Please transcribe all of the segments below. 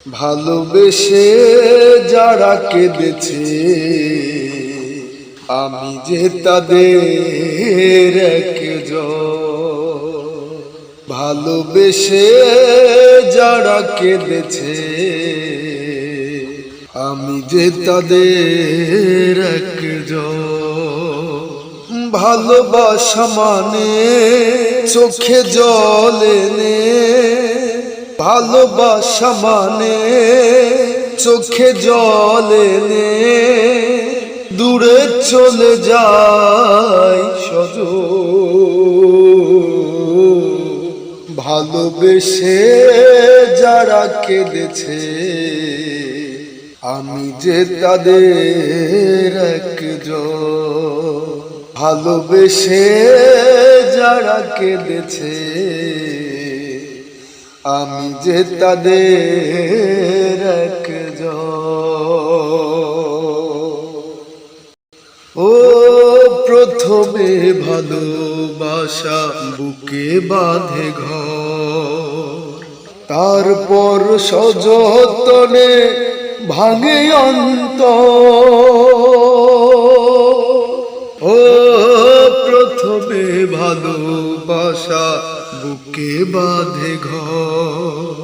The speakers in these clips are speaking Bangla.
ভালোবেসে যারা কেঁদেছে আমি যে তাদের একজন। ভালোবেসে যারা কেঁদেছে আমি যে তাদের একজন। ভালোবাসা মানে চোখে জল এনে, ভালোবাসা মানে চোখে জল এনে দূরে চলে যায় সজন। ভালোবেসে যারা কেঁদেছে আমি যে তাদের একজন। ভালোবেসে যারা কেঁদেছে আমি যে তাদের একজন। ও প্রথমে ভালোবাসা বুকে বাঁধে ঘর, তারপর সযত্নে ভাঙে অন্তর। ও প্রথমে ভালোবাসা বুকে বাঁধে ঘর,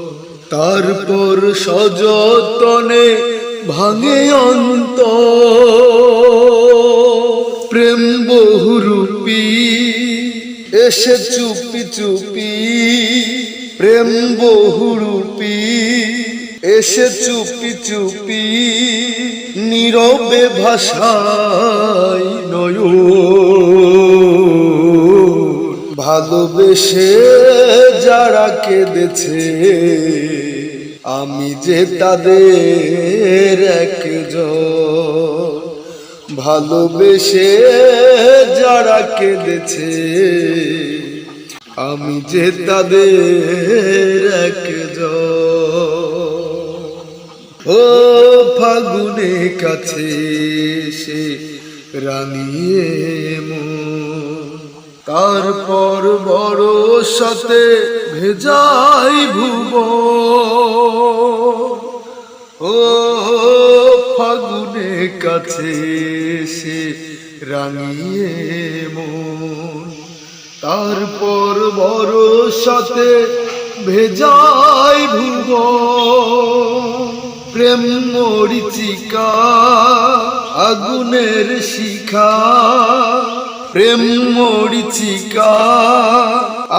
তারপর সযত্নে ভাঙে অন্তর। প্রেম বহুরূপী এসে চুপি চুপি, প্রেম বহুরূপী এসে চুপি চুপি নীরবে ভাষায় নয়ন। ভালোবেসে যারা কেঁদেছে আমি যে তাদের একজন। ভালোবেসে যারা কেঁদেছে আমি যে তাদের একজন। ও ফাগুনে কাছে সে রানিয়ে মন, তারপর বড় সাথে ভেজাই ভুবন। ও ফাগুনে কাছে সে রানিয়ে মন, তারপর বড় সাথে ভেজাই ভুবন। প্রেম মরিচিকা আগুনের শিখা, প্রেম মরিচিকা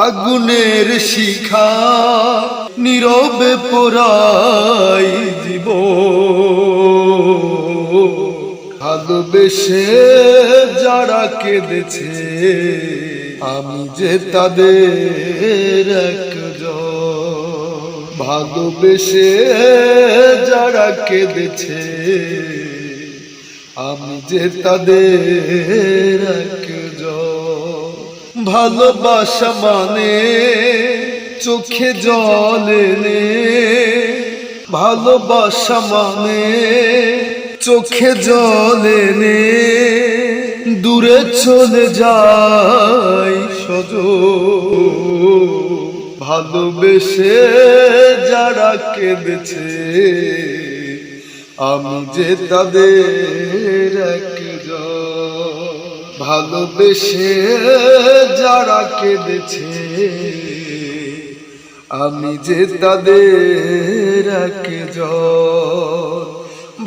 আগুনের শিখা নীরবে পোড়াই জীবন। ভালোবেসে যারা কেঁদেছে আমি যে তাদের একজন। ভালোবেসে যারা কেঁদেছে আমি যে তাদের একজন। ভালোবাসা মানে চোখে জল এনে, ভালোবাসা মানে চোখে জল এনে দূরে চলে যায় সজন। ভালোবেসে যারা কেঁদেছে আমি যে তাদের একজন। ভালোবেসে যারা কেঁদেছে আমি যে তাদের একজন।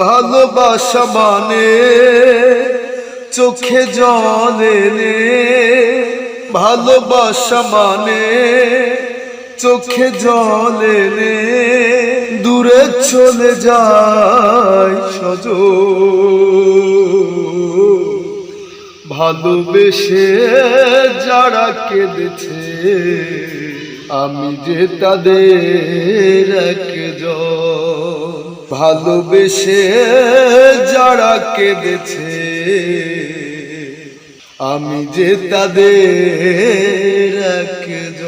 ভালোবাসা মানে চোখে জল এনে, ভালোবাসা মানে চোখে জল এনে দূরে চলে যায় সজন। ভালোবেসে যারা কেঁদেছে আমি যে তাদের একজন। ভালোবেসে যারা কেঁদেছে আমি যে তাদের একজন।